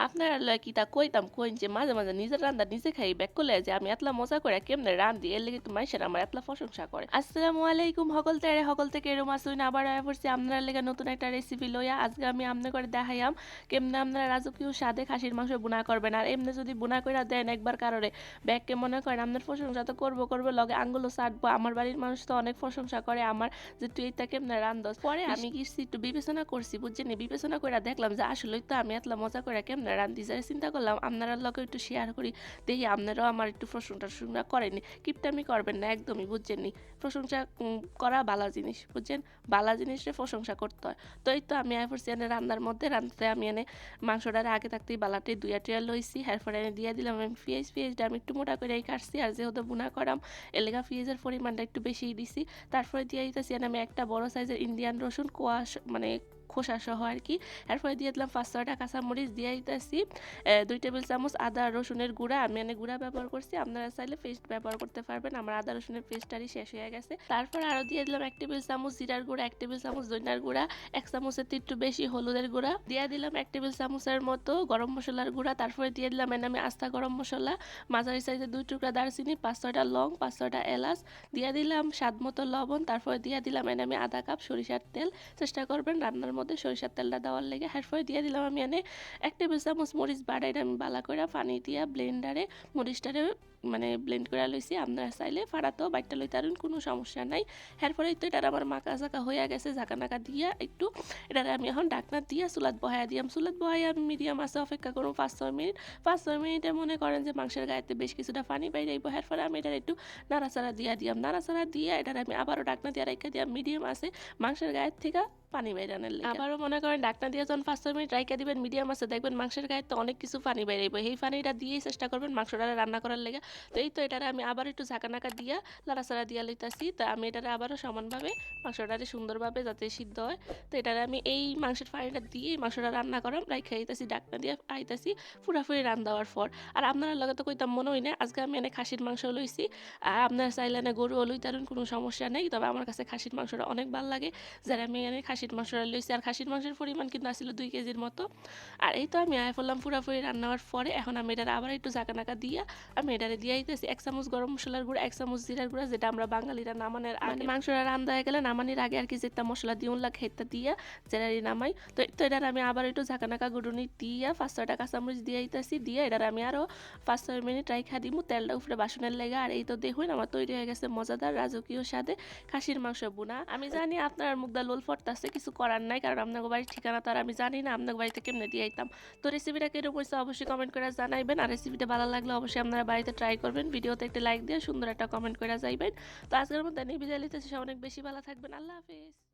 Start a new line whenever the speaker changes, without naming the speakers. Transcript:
আপনারা লয় কি তা কইতাম কইন যে মাঝে মাঝে নিজের রান্না নিজে খাই ব্যাক করলে যে আমি এতলা মজা করে কেমনে রান্ধি এর লেগে তো মাইশের আমার এতলা প্রশংসা করে। আসসালামু আলাইকুম সকল থেকে এরম আসুন আবার আয়া পড়ছি আপনার লেগে নতুন একটা রেসিপি লইয়া। আজকে আমি আমনে করে দেখাইয়াম কেমনে আপনারা রাজকীয় স্বাদে খাসির মাংস বুনা করবেন। আর এমনি যদি বুনা করে দেন একবার কারণে ব্যাগকে মনে করেন আপনার প্রশংসা তো করবো লগে আঙ্গুলও চাটবো। আমার বাড়ির মানুষ তো অনেক প্রশংসা করে আমার যে তুই এটা কেমনে রান্ধস। পরে আমি কিছু একটু বিবেচনা করছি বুঝছেন, বিবেচনা করে দেখলাম যে আসলেই তো আমি এতলা মজা করে কেমনে রান্ধি, যারা চিন্তা করলাম আপনারা লগে একটু শেয়ার করি, দেখি আপনারাও আমার একটু প্রশংসা করেনি, কিপটামি করবেন না একদমই বুঝছেন নি। প্রশংসা করা ভালো জিনিস বুঝছেন, ভালো জিনিসের প্রশংসা করতে হয়। তো এই তো আমি পড়ছি এনে রান্নার মধ্যে রান্নাতে আমি এনে মাংসটার আগে থাকতেই বালাতে দুইয়া টিয়া লইছি, এরপরে এনে দিয়ে দিলাম আমি পেঁয়াজটা আমি একটু মোটা করে কাটছি। আর যেহেতু বুনা করাম এলাকা পেঁয়াজের পরিমাণটা একটু বেশি দিছি। তারপরে দিয়ে দিতেছি আমি একটা বড় সাইজের ইন্ডিয়ান রসুন কোয়াশ মানে খোসা সহ আর কি। এরপরে দিয়ে দিলাম 5-6টা কাঁচামরিচ দিয়ে দিতেছি 2 টেবিল চামচ আদা রসুনের গুঁড়া, আমি এনে গুঁড়া ব্যবহার করছি, আপনারা চাইলে পেস্ট ব্যবহার করতে পারবেন। আমার আদা রসুনের পেস্টটারই শেষ হয়ে গেছে। তারপর আরও দিয়ে দিলাম 1 টেবিল চামচ জিরার গুঁড়া, 1 টেবিল চামচ ধনিয়ার গুঁড়া, 1 চামচের একটু বেশি হলুদের গুঁড়া দিয়ে দিলাম, 1 টেবিল চামচের মতো গরম মশলার গুঁড়া। তারপরে দিয়ে দিলাম আমি আস্তা গরম মশলা, মাঝারি সাইজের 2 টুকরা দারচিনি, 5-6টা লং, 5-6টা এলাচ দিয়ে দিলাম, স্বাদ মতো লবণ। তারপরে দিয়ে দিলাম আমি আধা কাপ সরিষার তেল, চেষ্টা করবেন রান্নার মধ্যে সরিষার তেলটা দেওয়ার লেগে। এরপরে দিয়ে দিলাম আমি 1 টেবিল চামচ মরিচ বাটা, এটা আমি বালা করে পানি দিয়া ব্লেন্ডারে মরিচটারে মানে ব্লেন্ড করে লইছি, আপনারা চাইলে ফাড়াতেও বাইটটা লইতে পারেন, কোনো সমস্যা নাই। এরপরে তো এটা আমার মাখা জাকা হয়ে গেছে, ঝাঁকা নাকা দিয়া একটু এটারে আমি এখন ডাকনা দিয়া চুলাত বহাইয়া দিয়াম। চুলাত বহাইয়া আমি মিডিয়াম আছে অপেক্ষা করুন 5-6 মিনিট। 5-6 মিনিটে মনে করেন যে মাংসের গায়েতে বেশ কিছুটা পানি বাইরে যাইব। এরপরে আমি এটার একটু নাড়াচাড়া দিয়াম, নাড়াচাড়া দিয়ে এটার আমি আবারও ডাকনা দিয়া রাখা দিয়াম মিডিয়াম আছে মাংসের গায়ের থেকে পানি বাইরানোর লেগে। আবারও মনে করেন ডাকনা দিয়ে যখন 5-6 মিনিট রাইখা দিবেন মিডিয়াম আছে, দেখবেন মাংসের গায়ে তো অনেক কিছু পানি বাইরাইব, এই পানিটা দিয়েই চেষ্টা করবেন মাংসটা রান্না করার লেগে। তো এই তো এটারে আমি আবার একটু ঝাঁকা নাকা দিয়া লাড়াচাড়া দিয়া লইতাছি। তা আমি এটারে আবারও সমানভাবে মাংসটারে সুন্দরভাবে যাতে সিদ্ধ হয়, তো এটারে আমি এই মাংসের পানিটা দিয়ে মাংসটা রান্না করাম রাইখা আইতাছি, ডাকনা দিয়ে আইতাছি পুরাপুরি রান্না দেওয়ার পর। আর আপনারা লগে তো কইতাম মনে হয় না, আজকে আমি খাসির মাংস লইছি, আর আপনারা চাইলে গরুও লইতারেন, কোনো সমস্যা নেই। তবে আমার কাছে খাসির মাংসটা অনেক ভালো লাগে, যারা আমি খাসির মাংসটা লইছি। আর খাসির মাংসের পরিমাণ কিন্তু আসলে 2 কেজির মতো। আর এই তো আমি ফেললাম পুরাপুরি রান্না হওয়ার পরে। এখন আমি এটারে আবার একটু ঝাঁকা নাকা দিয়া আমি এটারে দিয়ে দিতেছি 1 চামচ গরম মশলার গুঁড়া, 1 চামচ জিরার গুঁড়া, যেটা আমরা বাঙালিরা নামানোর আগে মাংসটা রান্না হয়ে গেলে নামানির আগে আর কি যেটা মশলা দিউন লাগে সেটা দিয়া যেটারি নামাই। তো এটার আমি আবার একটু ঝাঁকা নাকা গুঁড়ুনি দিয়া 5-6টা কাঁচামরিচ দিয়ে দিতেছি, দিয়ে এটার আমি আরও 5-6 মিনিট রাইখা দিমু তেলটা উপরে বাসনের লেগে। আর এই তো দেখুন আমার তৈরি হয়ে গেছে মজাদার রাজকীয় স্বাদে খাসির মাংস বুনা। আমি জানি আপনার মুখদা লোল ফটতাছে, কিছু করার নাই, কারণ আপনার বাড়ির ঠিকানা তো আর আমি জানি না, আপনার বাড়িতে কেমনে দিয়ে আইতাম। তো রেসিপিটা কিরকম হয়েছে অবশ্যই কমেন্ট করে জানাইবেন। আর রেসিপিটা ভালো লাগলে অবশ্যই আপনারা বাড়িতে ট্রাই করবেন, ভিডিওতে একটা লাইক দিয়ে সুন্দর একটা কমেন্ট করে যাইবেন। তো আজকের মধ্যে বিদায় নিতেছি, অনেক বেশি ভালো থাকবেন, আল্লাহ হাফেজ।